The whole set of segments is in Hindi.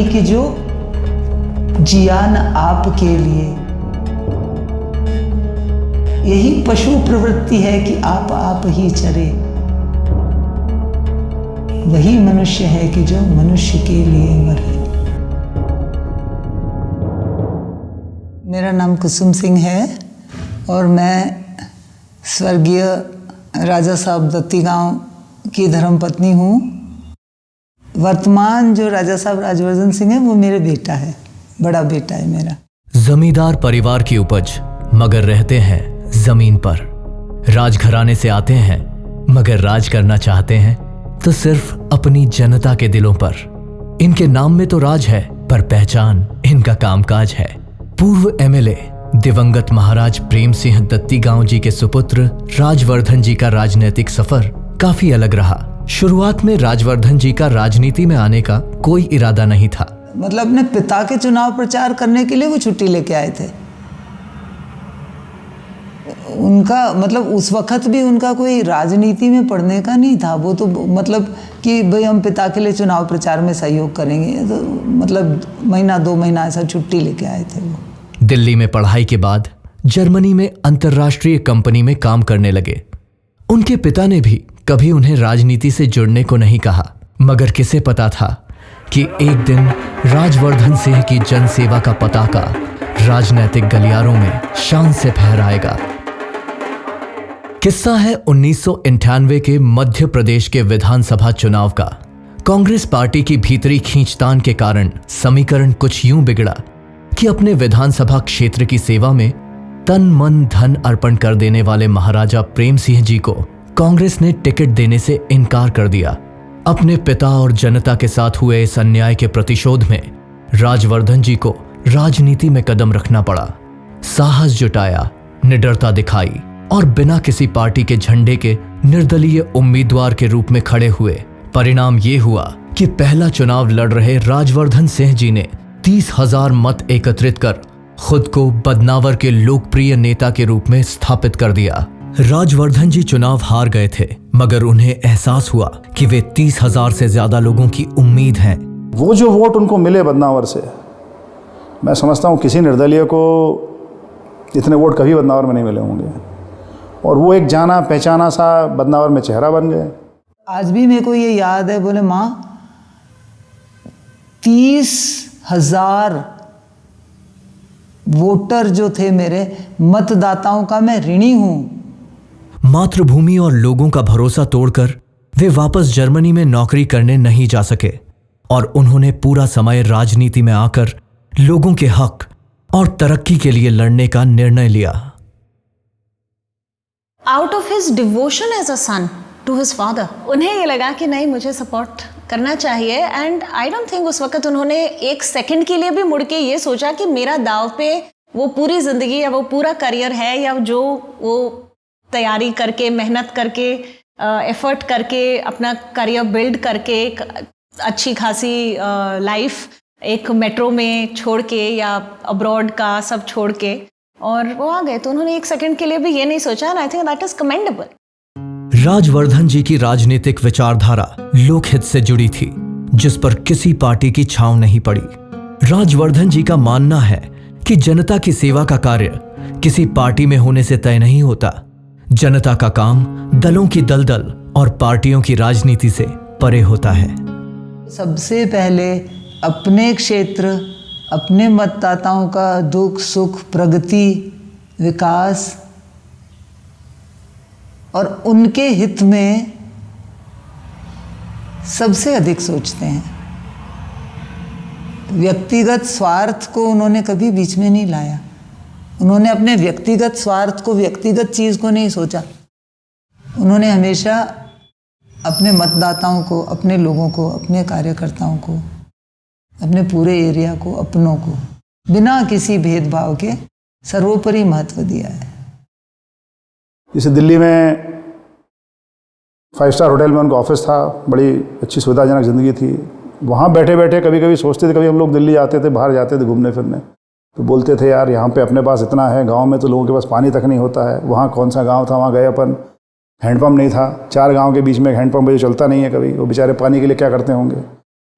कि जो जिया न आपके लिए। यही पशु प्रवृत्ति है कि आप ही चरे। वही मनुष्य है कि जो मनुष्य के लिए मरे। मेरा नाम कुसुम सिंह है और मैं स्वर्गीय राजा साहब दत्ती गांव की धर्मपत्नी हूँ। वर्तमान जो राजा साहब राजवर्धन सिंह है वो मेरे बेटा है, बड़ा बेटा है मेरा। जमींदार परिवार की उपज मगर रहते हैं जमीन पर। राजघराने से आते हैं मगर राज करना चाहते हैं तो सिर्फ अपनी जनता के दिलों पर। इनके नाम में तो राज है पर पहचान इनका कामकाज है। पूर्व एमएलए दिवंगत महाराज प्रेम सिंह दत्ती गांव जी के सुपुत्र राजवर्धन जी का राजनीतिक सफर काफी अलग रहा। शुरुआत में राजवर्धन जी का राजनीति में आने का कोई इरादा नहीं था। मतलब अपने पिता के चुनाव प्रचार करने के लिए वो छुट्टी लेके आए थे। उनका मतलब उस वक्त भी उनका कोई राजनीति में पढ़ने का नहीं था। वो तो मतलब कि भाई हम पिता के लिए चुनाव प्रचार में सहयोग करेंगे, तो मतलब महीना 2 महीना ऐसा छुट्टी लेके आए थे वो। दिल्ली में पढ़ाई के बाद जर्मनी में अंतर्राष्ट्रीय कंपनी में काम करने लगे। उनके पिता ने भी कभी उन्हें राजनीति से जुड़ने को नहीं कहा, मगर किसे पता था कि एक दिन राजवर्धन सिंह की जनसेवा का पताका राजनीतिक गलियारों में शान से फहराएगा। किस्सा है 1998 के मध्य प्रदेश के विधानसभा चुनाव का। कांग्रेस पार्टी की भीतरी खींचतान के कारण समीकरण कुछ यूं बिगड़ा कि अपने विधानसभा क्षेत्र की सेवा में तन मन धन अर्पण कर देने वाले महाराजा प्रेम सिंह जी को कांग्रेस ने टिकट देने से इनकार कर दिया। अपने पिता और जनता के साथ हुए इस अन्याय के प्रतिशोध में राजवर्धन जी को राजनीति में कदम रखना पड़ा। साहस जुटाया, निडरता दिखाई और बिना किसी पार्टी के झंडे के निर्दलीय उम्मीदवार के रूप में खड़े हुए। परिणाम ये हुआ कि पहला चुनाव लड़ रहे राजवर्धन सिंह जी ने 30,000 मत एकत्रित कर खुद को बदनावर के लोकप्रिय नेता के रूप में स्थापित कर दिया। राजवर्धन जी चुनाव हार गए थे, मगर उन्हें एहसास हुआ कि वे 30,000 से ज्यादा लोगों की उम्मीद हैं। वो जो वोट उनको मिले बदनावर से, मैं समझता हूँ किसी निर्दलीय को इतने वोट कभी बदनावर में नहीं मिले होंगे, और वो एक जाना पहचाना सा बदनावर में चेहरा बन गए। आज भी मेरे को ये याद है, बोले माँ 30,000 वोटर जो थे मेरे मतदाताओं का मैं ऋणी हूँ। मातृभूमि और लोगों का भरोसा तोड़कर वे वापस जर्मनी में नौकरी करने नहीं जा सके और उन्होंने पूरा समय राजनीति में आकर लोगों के हक और तरक्की के लिए लड़ने का निर्णय लिया। Out of his devotion as a son to his father, उन्हें ये लगा कि नहीं, मुझे सपोर्ट करना चाहिए। एंड आई डोंट थिंक उस वक्त उन्होंने एक सेकंड के लिए भी मुड़ के ये सोचा कि मेरा दाव पे वो पूरी जिंदगी या वो पूरा करियर है, या जो वो तैयारी करके मेहनत करके एफर्ट करके अपना करियर बिल्ड करके एक अच्छी खासी लाइफ एक मेट्रो में छोड़ के या अब्रॉड का सब छोड़ के और वो आ गए। तो उन्होंने एक सेकंड के लिए भी ये नहीं सोचा। I think that is commendable. Rajvardhan ji की राजनीतिक विचारधारा लोकहित से जुड़ी थी, जिस पर किसी पार्टी की छांव नहीं पड़ी। राजवर्धन जी का मानना है कि जनता की सेवा का कार्य किसी पार्टी में होने से तय नहीं होता। जनता का काम दलों की दलदल और पार्टियों की राजनीति से परे होता है। सबसे पहले अपने क्षेत्र, अपने मतदाताओं का दुख सुख, प्रगति, विकास और उनके हित में सबसे अधिक सोचते हैं। व्यक्तिगत स्वार्थ को उन्होंने कभी बीच में नहीं लाया। उन्होंने अपने व्यक्तिगत स्वार्थ को, व्यक्तिगत चीज़ को नहीं सोचा। उन्होंने हमेशा अपने मतदाताओं को, अपने लोगों को, अपने कार्यकर्ताओं को, अपने पूरे एरिया को, अपनों को बिना किसी भेदभाव के सर्वोपरि महत्व दिया है। जैसे दिल्ली में 5 स्टार होटल में उनका ऑफिस था, बड़ी अच्छी सुविधाजनक ज़िंदगी थी। वहाँ बैठे बैठे कभी कभी सोचते थे, कभी हम लोग दिल्ली आते थे, बाहर जाते थे घूमने फिरने, तो बोलते थे यार यहाँ पे अपने पास इतना है, गांव में तो लोगों के पास पानी तक नहीं होता है। वहाँ कौन सा गांव था, वहाँ गए अपन, हैंडपम्प नहीं था। 4 गांव के बीच में हैंडपम्प जो चलता नहीं है कभी, वो बेचारे पानी के लिए क्या करते होंगे।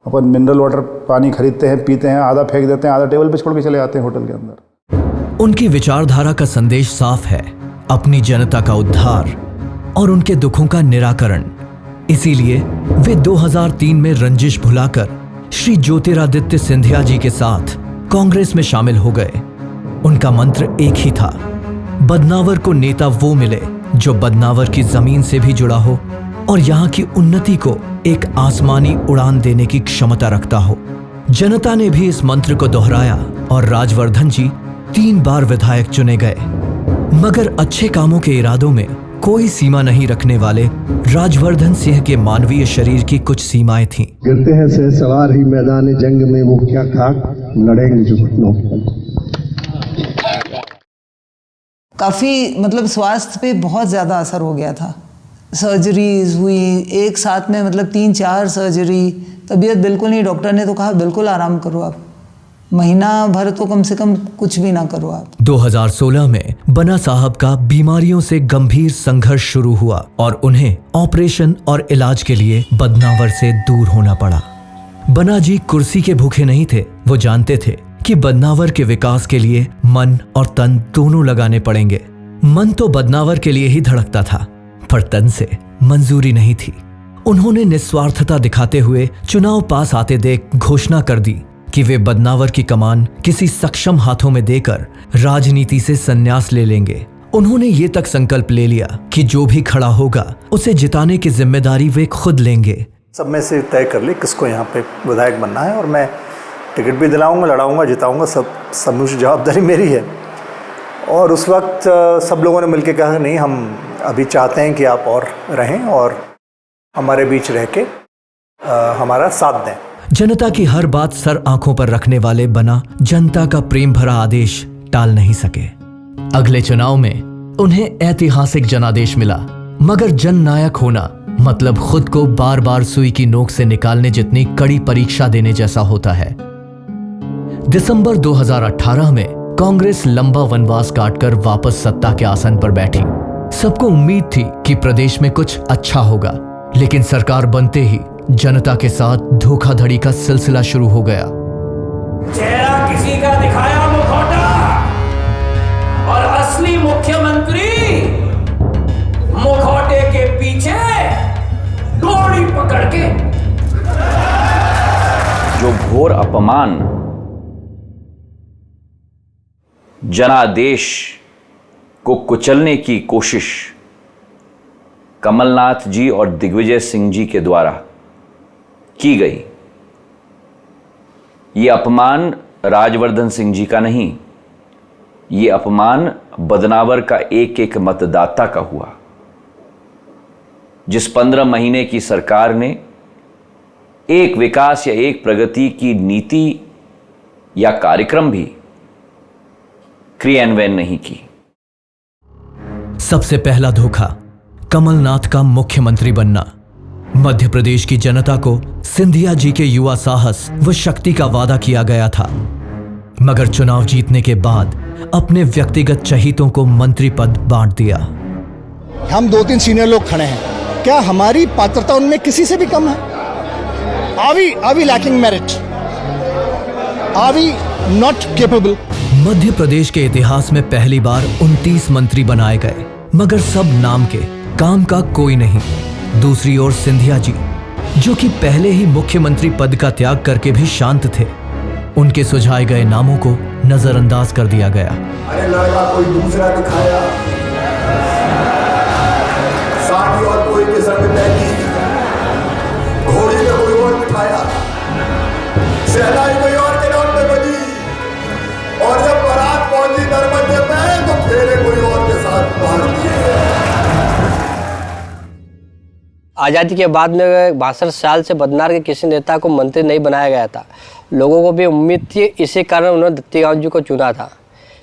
अपन मिनरल वाटर पानी खरीदते हैं, पीते हैं, आधा फेंक देते हैं, आधा टेबल पे छोड़ के चले आते हैं होटल के अंदर। उनकी विचारधारा का संदेश साफ है, अपनी जनता का उद्धार और उनके दुखों का निराकरण। इसीलिए वे 2003 में रंजिश भुलाकर श्री ज्योतिरादित्य सिंधिया जी के साथ कांग्रेस में शामिल हो गए। उनका मंत्र एक ही था, बदनावर को नेता वो मिले जो बदनावर की जमीन से भी जुड़ा हो और यहाँ की उन्नति को एक आसमानी उड़ान देने की क्षमता रखता हो। जनता ने भी इस मंत्र को दोहराया और राजवर्धन जी 3 बार विधायक चुने गए। मगर अच्छे कामों के इरादों में कोई सीमा नहीं रखने वाले राजवर्धन सिंह के मानवीय शरीर की कुछ सीमाएं थीं। गिरते हैं से सवार ही मैदान जंग में, वो क्या खाक लड़ेंगे जो घुटनों पर। काफ़ी मतलब स्वास्थ्य पे बहुत ज़्यादा असर हो गया था। सर्जरीज हुई एक साथ में, मतलब 3-4 सर्जरी, तबीयत बिल्कुल नहीं। डॉक्टर ने तो कहा बिल्कुल आराम करो आप, महीना भर तो कम से कम कुछ भी ना करो आप। 2016 में बना साहब का बीमारियों से गंभीर संघर्ष शुरू हुआ और उन्हें ऑपरेशन और इलाज के लिए बदनावर से दूर होना पड़ा। बना जी कुर्सी के भूखे नहीं थे, वो जानते थे कि बदनावर के विकास के लिए मन और तन दोनों लगाने पड़ेंगे। मन तो बदनावर के लिए ही धड़कता था, पर तन से मंजूरी नहीं थी। उन्होंने निस्वार्थता दिखाते हुए चुनाव पास आते देख घोषणा कर दी कि वे बदनावर की कमान किसी सक्षम हाथों में देकर राजनीति से संन्यास ले लेंगे। उन्होंने ये तक संकल्प ले लिया कि जो भी खड़ा होगा उसे जिताने की जिम्मेदारी वे खुद लेंगे। सब में से तय कर ली किसको यहाँ पे विधायक बनना है और मैं टिकट भी दिलाऊंगा, लड़ाऊंगा, जिताऊंगा, सब मुझे जवाबदारी मेरी है। और उस वक्त सब लोगों ने मिलकर कहा नहीं, हम अभी चाहते हैं कि आप और रहें और हमारे बीच रह के हमारा साथ दें। जनता की हर बात सर आंखों पर रखने वाले बना जनता का प्रेम भरा आदेश टाल नहीं सके। अगले चुनाव में उन्हें ऐतिहासिक जनादेश मिला, मगर जननायक होना मतलब खुद को बार बार सुई की नोक से निकालने जितनी कड़ी परीक्षा देने जैसा होता है। दिसंबर 2018 में कांग्रेस लंबा वनवास काटकर वापस सत्ता के आसन पर बैठी। सबको उम्मीद थी कि प्रदेश में कुछ अच्छा होगा, लेकिन सरकार बनते ही जनता के साथ धोखाधड़ी का सिलसिला शुरू हो गया। चेहरा किसी का दिखाया मुखौटा और असली मुख्यमंत्री मुखौटे के पीछे डोरी पकड़ के। जो घोर अपमान जनादेश को कुचलने की कोशिश कमलनाथ जी और दिग्विजय सिंह जी के द्वारा की गई, ये अपमान राजवर्धन सिंह जी का नहीं, ये अपमान बदनावर का एक एक मतदाता का हुआ, जिस 15 महीने की सरकार ने एक विकास या एक प्रगति की नीति या कार्यक्रम भी क्रियान्वयन नहीं की। सबसे पहला धोखा कमलनाथ का मुख्यमंत्री बनना। मध्य प्रदेश की जनता को सिंधिया जी के युवा साहस व शक्ति का वादा किया गया था, मगर चुनाव जीतने के बाद अपने व्यक्तिगत चहीतों को मंत्री पद बांट दिया। हम 2-3 सीनियर लोग खड़े हैं, क्या हमारी पात्रता उनमें किसी से भी कम है? Are we lacking merit? Are we not capable? Madhya Pradesh के इतिहास में पहली बार 29 मंत्री बनाए गए, मगर सब नाम के, काम का कोई नहीं। दूसरी ओर सिंधिया जी, जो कि पहले ही मुख्यमंत्री पद का त्याग करके भी शांत थे, उनके सुझाए गए नामों को नजरअंदाज कर दिया गया। अरे लड़का कोई दूसरा दिखाया, साथी और कोई के संग बैठी, घोड़ी में कोई और बिठाया, शहनाई कोई और के नाम पे बजी, और जब बारात पहुंची दरवाजे पे तो फेरे कोई और के साथ बांध दिए। आज़ादी के बाद में 62 साल से बदनावर के किसी नेता को मंत्री नहीं बनाया गया था। लोगों को भी उम्मीद थी, इसी कारण उन्होंने दत्ती गांव जी को चुना था,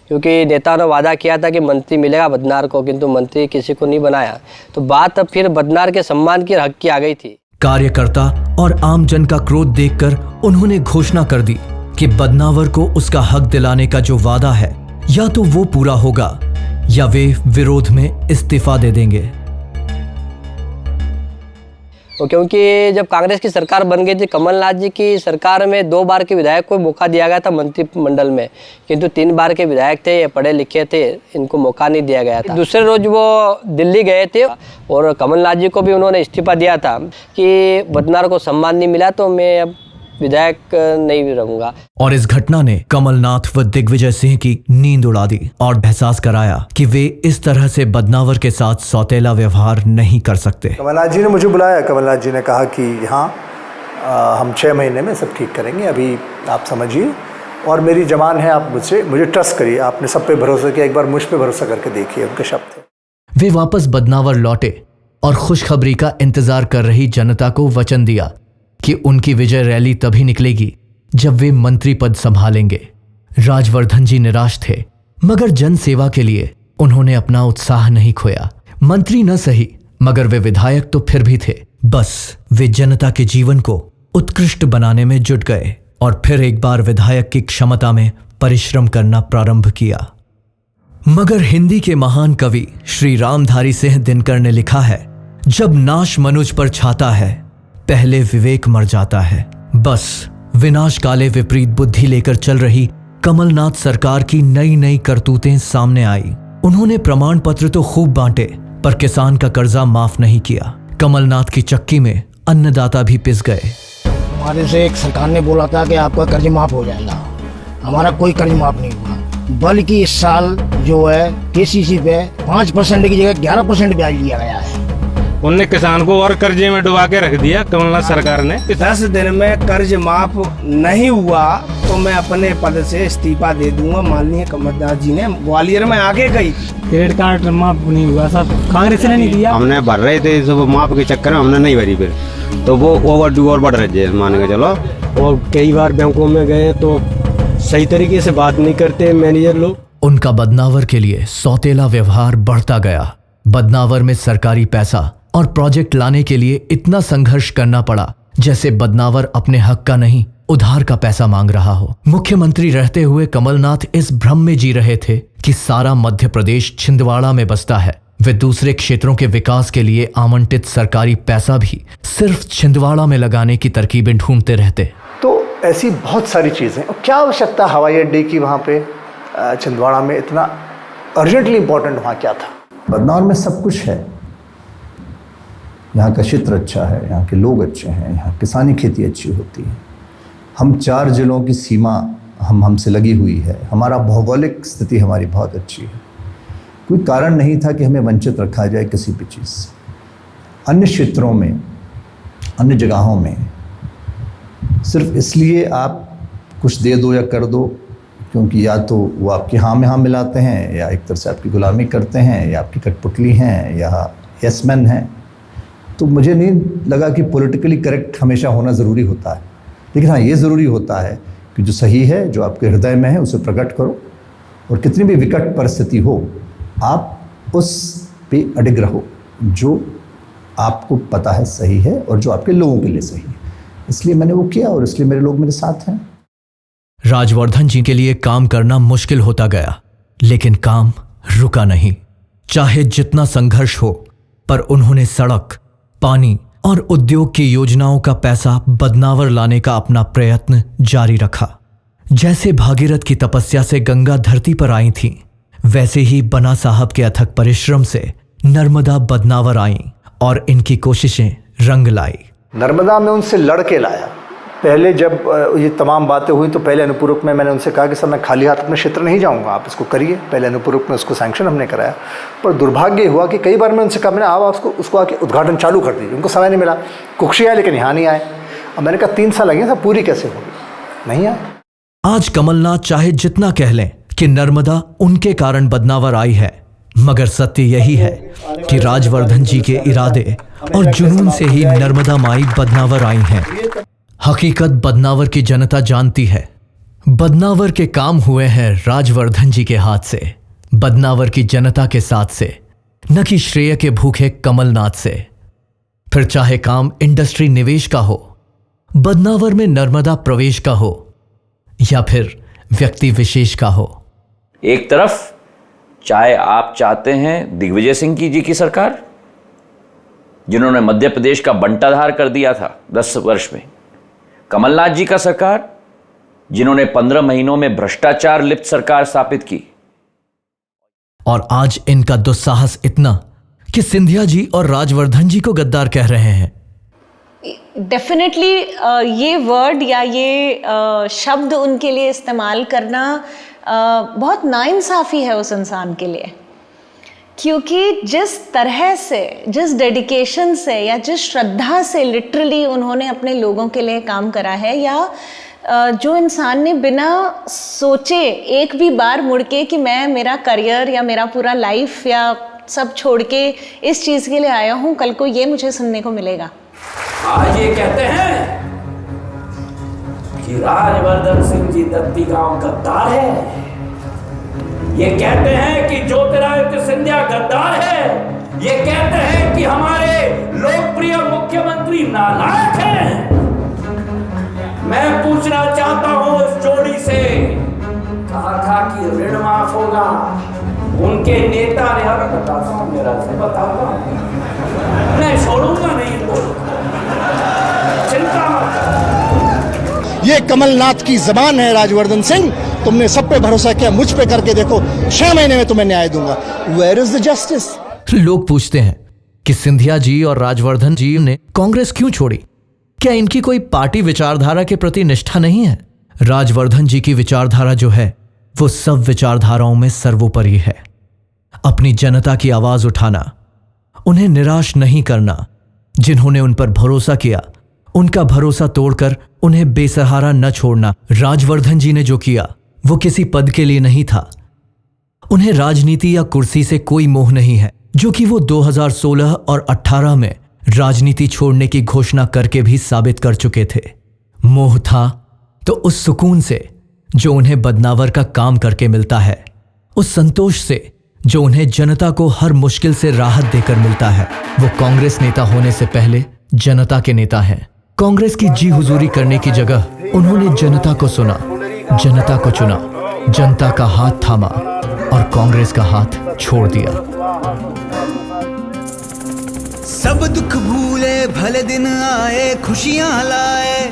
क्योंकि नेता ने वादा किया था कि मंत्री मिलेगा बदनावर को, किंतु मंत्री किसी को नहीं बनाया। तो बात अब फिर बदनावर के सम्मान की हक की आ गई थी। कार्यकर्ता और आम जन का क्रोध देखकर उन्होंने घोषणा कर दी कि बदनावर को उसका हक दिलाने का जो वादा है, या तो वो पूरा होगा या वे विरोध में इस्तीफा दे देंगे। और क्योंकि जब कांग्रेस की सरकार बन गई थी, कमलनाथ जी की सरकार में 2 बार के विधायक को मौका दिया गया था मंत्रिमंडल में, किंतु 3 बार के विधायक थे, ये पढ़े लिखे थे, इनको मौका नहीं दिया गया था। दूसरे रोज वो दिल्ली गए थे और कमलनाथ जी को भी उन्होंने इस्तीफा दिया था कि बदनावर को सम्मान नहीं मिला तो मैं अब विधायक नहीं रहूंगा। और इस घटना ने कमलनाथ व दिग्विजय सिंह की नींद उड़ा दी और एहसास कराया कि वे इस तरह से बदनावर के साथ सौतेला व्यवहार नहीं कर सकते। कमलनाथ जी ने मुझे बुलाया, कमलनाथ जी ने कहा कि हाँ हम 6 महीने में सब ठीक करेंगे, अभी आप समझिए और मेरी जमान है, आप मुझे ट्रस्ट करिए, आपने सब पे भरोसा किया, एक बार मुझ पे भरोसा करके देखिए, उनके शब्द थे। वे वापस बदनावर लौटे और खुशखबरी का इंतजार कर रही जनता को वचन दिया कि उनकी विजय रैली तभी निकलेगी जब वे मंत्री पद संभालेंगे। राजवर्धन जी निराश थे, मगर जन सेवा के लिए उन्होंने अपना उत्साह नहीं खोया। मंत्री न सही, मगर वे विधायक तो फिर भी थे। बस वे जनता के जीवन को उत्कृष्ट बनाने में जुट गए और फिर एक बार विधायक की क्षमता में परिश्रम करना प्रारंभ किया। मगर हिंदी के महान कवि श्री रामधारी सिंह दिनकर ने लिखा है, जब नाश मनुज पर छाता है, पहले विवेक मर जाता है। बस विनाश काले विपरीत बुद्धि लेकर चल रही कमलनाथ सरकार की नई नई करतूतें सामने आई। उन्होंने प्रमाण पत्र तो खूब बांटे, पर किसान का कर्जा माफ नहीं किया। कमलनाथ की चक्की में अन्नदाता भी पिस गए। हमारे से एक सरकार ने बोला था कि आपका कर्ज माफ हो जाएगा, हमारा कोई कर्ज माफ नहीं हुआ, बल्कि इस साल जो है केसीसी पे 5% की जगह 11% ब्याज लिया गया है। उनने किसान को और कर्जे में डुबा के रख दिया कमलनाथ सरकार ने। 10 दिन में कर्ज माफ नहीं हुआ तो मैं अपने पद से इस्तीफा दे दूंगा। माननीय कमलनाथ जी ने ग्वालियर में आगे गई, क्रेडिट कार्ड माफ नहीं हुआ, सब कांग्रेस ने नहीं दिया। हमने भर रहे थे, सब माफ के चक्कर में हमने नहीं भरी, फिर तो वो ओवर ड्यू और बढ़ रहे मान के चलो। और कई बार बैंकों में गए तो सही तरीके से बात नहीं करते मैनेजर लोग। उनका बदनावर के लिए सौतेला व्यवहार बढ़ता गया। बदनावर में सरकारी पैसा और प्रोजेक्ट लाने के लिए इतना संघर्ष करना पड़ा जैसे बदनावर अपने हक का नहीं, उधार का पैसा मांग रहा हो। मुख्यमंत्री रहते हुए कमलनाथ इस भ्रम में जी रहे थे कि सारा मध्य प्रदेश छिंदवाड़ा में बसता है। वे दूसरे क्षेत्रों के विकास के लिए आवंटित सरकारी पैसा भी सिर्फ छिंदवाड़ा में लगाने की तरकीबें ढूंढते रहते। तो ऐसी बहुत सारी चीज़ें, और क्या आवश्यकता हवाई अड्डे की वहाँ पे छिंदवाड़ा में, इतना अर्जेंटली इंपॉर्टेंट वहाँ क्या था? बदनावर में सब कुछ है। यहाँ का क्षेत्र अच्छा है, यहाँ के लोग अच्छे हैं, यहाँ किसानी खेती अच्छी होती है। हम 4 जिलों की सीमा हमसे लगी हुई है। हमारा भौगोलिक स्थिति हमारी बहुत अच्छी है। कोई कारण नहीं था कि हमें वंचित रखा जाए किसी भी चीज़ से। अन्य क्षेत्रों में, अन्य जगहों में सिर्फ इसलिए आप कुछ दे दो या कर दो क्योंकि या तो वो आपकी हाँ में हाँ मिलाते हैं, या एक तरह से आपकी गुलामी करते हैं, या आपकी कठपुतली हैं, या यस मैन हैं। तो मुझे नहीं लगा कि पॉलिटिकली करेक्ट हमेशा होना ज़रूरी होता है, लेकिन हाँ ये ज़रूरी होता है कि जो सही है, जो आपके हृदय में है, उसे प्रकट करो, और कितनी भी विकट परिस्थिति हो आप उस पे अडिग रहो जो आपको पता है सही है और जो आपके लोगों के लिए सही है। इसलिए मैंने वो किया और इसलिए मेरे लोग मेरे साथ हैं। राजवर्धन जी के लिए काम करना मुश्किल होता गया, लेकिन काम रुका नहीं। चाहे जितना संघर्ष हो, पर उन्होंने सड़क, पानी और उद्योग की योजनाओं का पैसा बदनावर लाने का अपना प्रयत्न जारी रखा। जैसे भागीरथ की तपस्या से गंगा धरती पर आई थी, वैसे ही बना साहब के अथक परिश्रम से नर्मदा बदनावर आई और इनकी कोशिशें रंग लाई। नर्मदा में उनसे लड़ के लाया। पहले जब ये तमाम बातें हुई तो पहले अनुपूरक में मैंने उनसे कहा कि सर मैं खाली हाथ अपने क्षेत्र नहीं जाऊंगा, आप इसको करिए। पहले अनुपूरक में उसको सैंक्शन हमने कराया, पर दुर्भाग्य हुआ कि कई बार मैं उनसे कहा, मैंने आप उसको आके उद्घाटन चालू कर दीजिए। उनको समय नहीं मिला, कुक्षी आए लेकिन यहाँ नहीं आए। अब मैंने कहा 3 साल लगे, सब पूरी कैसे होगी, नहीं आए। आज कमलनाथ चाहे जितना कह लें कि नर्मदा उनके कारण बदनावर आई है, मगर सत्य यही है कि राजवर्धन जी के इरादे और जुनून से ही नर्मदा माई बदनावर आई हैं। हकीकत बदनावर की जनता जानती है। बदनावर के काम हुए हैं राजवर्धन जी के हाथ से, बदनावर की जनता के साथ से, न कि श्रेय के भूखे कमलनाथ से। फिर चाहे काम इंडस्ट्री निवेश का हो, बदनावर में नर्मदा प्रवेश का हो, या फिर व्यक्ति विशेष का हो। एक तरफ चाहे आप चाहते हैं दिग्विजय सिंह जी की सरकार, जिन्होंने मध्य प्रदेश का बंटाधार कर दिया था 10 वर्ष में, कमलनाथ जी का सरकार जिन्होंने 15 महीनों में भ्रष्टाचार लिप्त सरकार स्थापित की। और आज इनका दुस्साहस इतना कि सिंधिया जी और राजवर्धन जी को गद्दार कह रहे हैं। डेफिनेटली ये वर्ड या ये शब्द उनके लिए इस्तेमाल करना बहुत नाइंसाफ़ी है उस इंसान के लिए, क्योंकि जिस तरह से, जिस डेडिकेशन से या जिस श्रद्धा से लिटरली उन्होंने अपने लोगों के लिए काम करा है, या जो इंसान ने बिना सोचे एक भी बार मुड़ के कि मैं मेरा करियर या मेरा पूरा लाइफ या सब छोड़ के इस चीज़ के लिए आया हूँ, कल को ये मुझे सुनने को मिलेगा। आज ये कहते हैं कि राजवर्धन सिंह जी दत्ती गांव गद्दार है, ये कहते हैं कि ज्योतिरादित्य सिंधिया गद्दार है, ये कहते हैं कि हमारे लोकप्रिय मुख्यमंत्री नालायक हैं। मैं पूछना चाहता हूं इस जोड़ी से, कहा था कि ऋण माफ होगा, उनके नेता ने हमें बताता हूं, मेरा से बताता हूं, मैं छोड़ूंगा नहीं तो चिंता मत। ये कमलनाथ की जबान है राजवर्धन सिंह, तुमने सब पे भरोसा किया, मुझ पे करके देखो, 6 महीने में तुम्हें न्याय दूंगा। Where is the justice? लोग पूछते हैं कि सिंधिया जी और राजवर्धन जी ने कांग्रेस क्यों छोड़ी? क्या इनकी कोई पार्टी विचारधारा के प्रति निष्ठा नहीं है? राजवर्धन जी की विचारधारा जो है वो सब विचारधाराओं में सर्वोपरि है। अपनी जनता की आवाज उठाना, उन्हें निराश नहीं करना, जिन्होंने उन पर भरोसा किया उनका भरोसा तोड़कर उन्हें बेसहारा न छोड़ना। राजवर्धन जी ने जो किया वो किसी पद के लिए नहीं था। उन्हें राजनीति या कुर्सी से कोई मोह नहीं है, जो कि वो 2016 और 18 में राजनीति छोड़ने की घोषणा करके भी साबित कर चुके थे। मोह था तो उस सुकून से जो उन्हें बदनावर का काम करके मिलता है, उस संतोष से जो उन्हें जनता को हर मुश्किल से राहत देकर मिलता है। वो कांग्रेस नेता होने से पहले जनता के नेता हैं। कांग्रेस की जी हुजूरी करने की जगह उन्होंने जनता को सुना, जनता को चुना, जनता का हाथ थामा और कांग्रेस का हाथ छोड़ दिया। सब दुख भूले भले दिन आए, खुशियां लाए,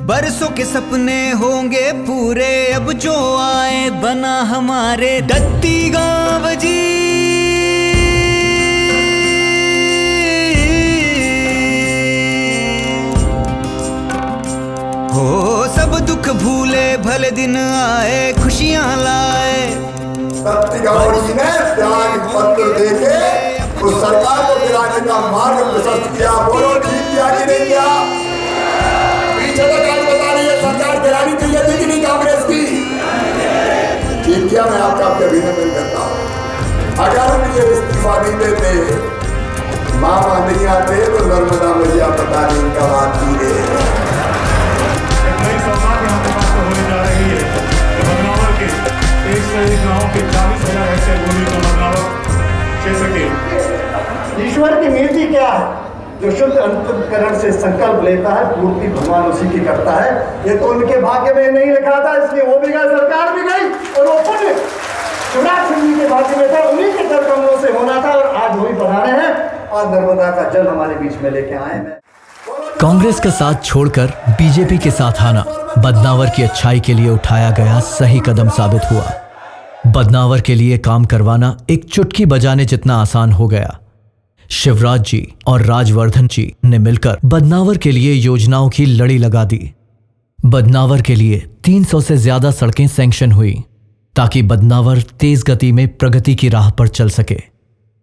बरसों के सपने होंगे पूरे, अब जो आए बना हमारे दत्ती गांव जी। हो सब दुख भूले भले दिन आए, खुशियां लाए। दत्ती गांव जी ने त्याग पत्र देके उस सरकार को गिराने का मार्ग प्रशस्त किया। बोलो ठीक किया कि नहीं किया? पीछे तक आज बता रही है सरकार गिरानी चाहिए थी कि नहीं कांग्रेस की? ठीक किया, मैं आपका अभिनंदन करता हूँ। अगर ये इस्तीफा नहीं देते, मामा नहीं आते, तो नर्मदा मैया पता नहीं कब आती है। होने जा रही है बदनावर के 101 गाँव के 40,000 हेक्टेयर भूमि को बदनावर क्षेत्र के। ईश्वर की नीति क्या है? जो शुद्ध अंतःकरण से संकल्प लेता है, पूर्ति भगवान उसी की करता है। ये तो उनके भाग्य में नहीं लिखा था, इसलिए वो भी गए, सरकार भी गई, और वो पुण्य शिवराज सिंह जी के भाग्य में था, उन्हीं के कर कमलों से होना था, और आज वही बना रहे हैं और नर्मदा का जल हमारे बीच में लेके आए हैं। कांग्रेस का साथ छोड़कर बीजेपी के साथ आना बदनावर की अच्छाई के लिए उठाया गया सही कदम साबित हुआ। बदनावर के लिए काम करवाना एक चुटकी बजाने जितना आसान हो गया। शिवराज जी और राजवर्धन जी ने मिलकर बदनावर के लिए योजनाओं की लड़ी लगा दी। बदनावर के लिए 300 से ज्यादा सड़कें सैंक्शन हुई ताकि बदनावर तेज गति में प्रगति की राह पर चल सके।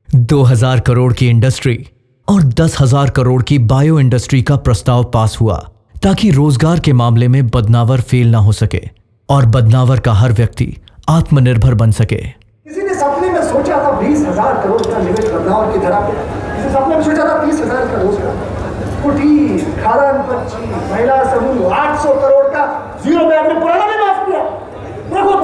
2000 करोड़ की इंडस्ट्री और 10,000 करोड़ की बायो इंडस्ट्री का प्रस्ताव पास हुआ ताकि रोजगार के मामले में बदनावर फेल ना हो सके और बदनावर का हर व्यक्ति आत्मनिर्भर बन सके। किसी ने सपने में सोचा था 20,000 करोड़ का निवेश बदनावर की धरा पे, किसी सपने में सोचा था 30,000 का रोजगार, कुटीर, खाद्यान्न पक्षी, महिला समूह, 800 करोड़ का जीरो बैग में पुराना भी माफ किया। देखो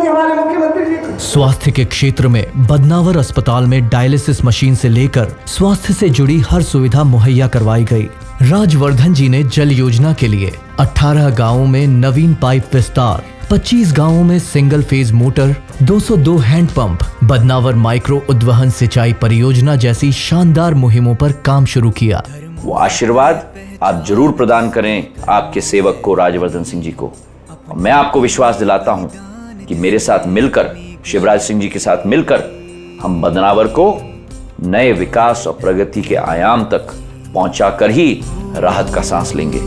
हमारे मुख्यमंत्री जी। स्वास्थ्य के क्षेत्र में बदनावर अस्पताल में डायलिसिस मशीन से लेकर स्वास्थ्य से जुड़ी हर सुविधा मुहैया करवाई गई। राजवर्धन जी ने जल योजना के लिए 18 गांवों में नवीन पाइप विस्तार 25 गांवों में single phase motor, 202 handpump, Badnawar micro उद्वहन सिंचाई परियोजना जैसी शानदार मुहिमों पर काम शुरू किया। वो आशीर्वाद आप जरूर प्रदान करें आपके सेवक को, राजवर्धन सिंह जी को। और मैं आपको विश्वास दिलाता हूं कि मेरे साथ मिलकर, शिवराज सिंह जी के साथ मिलकर, हम बदनावर को नए विकास और प्रगति के आयाम तक पहुंचाकर ही राहत का सांस लेंगे।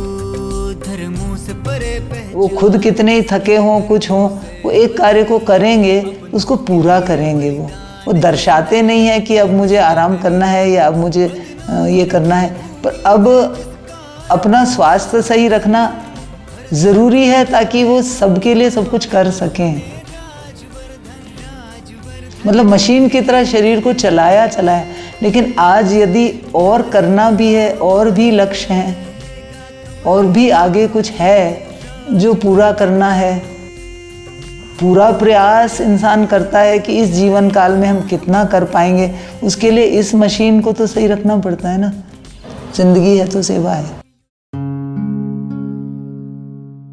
वो खुद कितने ही थके हों, कुछ हों, वो एक कार्य को करेंगे, उसको पूरा करेंगे। वो दर्शाते नहीं है कि अब मुझे आराम करना है या अब मुझे ये करना है, पर अब अपना स्वास्थ्य सही रखना ज़रूरी है ताकि वो सबके लिए सब कुछ कर सकें। मतलब मशीन की तरह शरीर को चलाया, लेकिन आज यदि और करना भी है, और भी लक्ष्य हैं, और भी आगे कुछ है जो पूरा करना है, पूरा प्रयास इंसान करता है कि इस जीवन काल में हम कितना कर पाएंगे, उसके लिए इस मशीन को तो सही रखना पड़ता है ना। जिंदगी है तो सेवा है।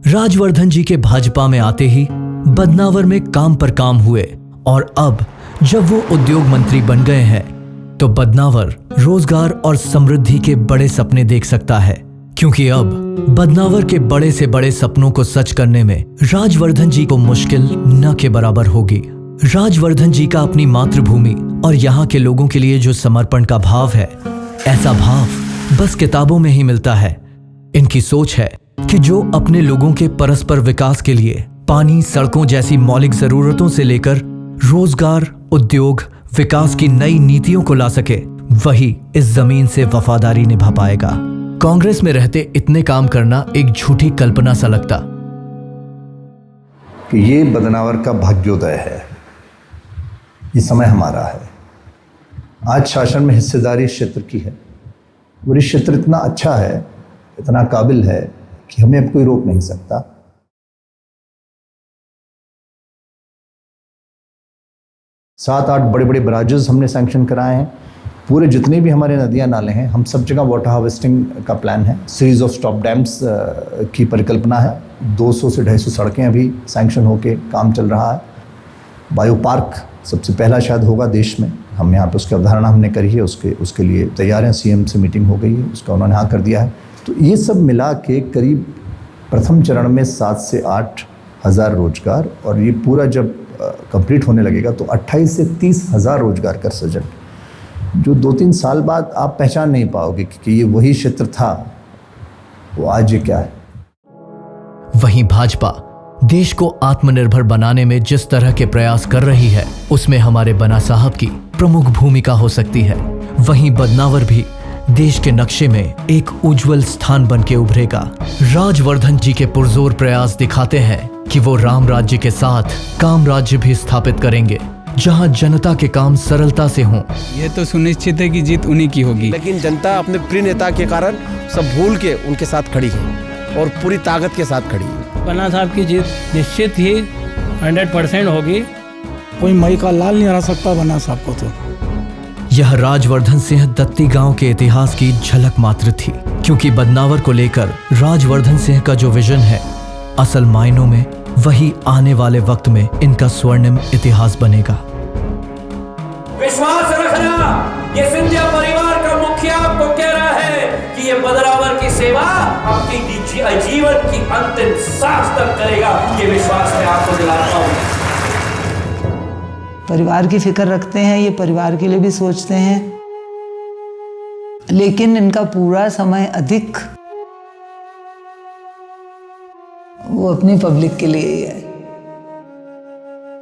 राजवर्धन जी के भाजपा में आते ही बदनावर में काम पर काम हुए और अब जब वो उद्योग मंत्री बन गए हैं तो बदनावर रोजगार और समृद्धि के बड़े सपने देख सकता है, क्योंकि अब बदनावर के बड़े से बड़े सपनों को सच करने में राजवर्धन जी को मुश्किल न के बराबर होगी। राजवर्धन जी का अपनी मातृभूमि और यहाँ के लोगों के लिए जो समर्पण का भाव है, ऐसा भाव बस किताबों में ही मिलता है। इनकी सोच है कि जो अपने लोगों के परस्पर विकास के लिए पानी, सड़कों जैसी मौलिक जरूरतों से लेकर रोजगार, उद्योग, विकास की नई नीतियों को ला सके, वही इस जमीन से वफादारी निभा पाएगा। कांग्रेस में रहते इतने काम करना एक झूठी कल्पना सा लगता। कि ये बदनावर का भाग्योदय है, ये समय हमारा है। आज शासन में हिस्सेदारी इस क्षेत्र की है और इस क्षेत्र इतना अच्छा है, इतना काबिल है कि हमें अब कोई रोक नहीं सकता। सात आठ बड़े बड़े बराजेस हमने सैंक्शन कराए हैं। पूरे जितने भी हमारे नदियाँ नाले हैं, हम सब जगह वाटर हार्वेस्टिंग का प्लान है। सीरीज ऑफ स्टॉप डैम्स की परिकल्पना है। 200 से 250 सड़कें अभी सैंक्शन होके काम चल रहा है। बायो पार्क सबसे पहला शायद होगा देश में। हम यहाँ पे उसकी अवधारणा हमने करी है, उसके लिए तैयार हैं। सीएम से मीटिंग हो गई है, उसका उन्होंने हाँ कर दिया है। तो ये सब मिला के करीब प्रथम चरण में 7 से 8 हज़ार रोजगार, और ये पूरा जब कंप्लीट होने लगेगा तो 28 से 30 हज़ार रोजगार का सृजन, जो 2-3 साल बाद आप पहचान नहीं पाओगे कि ये वही क्षेत्र था, वो आज ये क्या है। वहीं भाजपा देश को आत्मनिर्भर बनाने में जिस तरह के प्रयास कर रही है, उसमें हमारे बना साहब की प्रमुख भूमिका हो सकती है। वहीं बदनावर भी देश के नक्शे में एक उज्जवल स्थान बन के उभरेगा। राजवर्धन जी के पुरजोर प्रयास दिखाते हैं कि वो राम राज्य के साथ काम राज्य भी स्थापित करेंगे, जहां जनता के काम सरलता से हों। ये तो सुनिश्चित है कि जीत उन्हीं की होगी, लेकिन जनता अपने प्रिय नेता के कारण सब भूल के उनके साथ खड़ी है और पूरी ताकत के साथ खड़ी है। बन्ना साहब की जीत निश्चित ही 100% होगी। कोई मई का लाल नहीं हरा सकता बन्ना साहब को। तो यह राजवर्धन सिंह दत्ती गांव के इतिहास की झलक मात्र थी, क्योंकि बदनावर को लेकर राजवर्धन सिंह का जो विजन है, असल मायनों में वही आने वाले वक्त में इनका स्वर्णिम इतिहास बनेगा। विश्वास रखना, ये सिंधिया परिवार का मुखिया आपको कह रहा है कि ये बदनावर की सेवा आपकी जीवन की अंतिम सांस तक करेगा। ये विश्वास मैं आपको दिलाता हूँ। परिवार की फिक्र रखते हैं, ये परिवार के लिए भी सोचते हैं, लेकिन इनका पूरा समय अधिक वो अपनी पब्लिक के लिए ही है।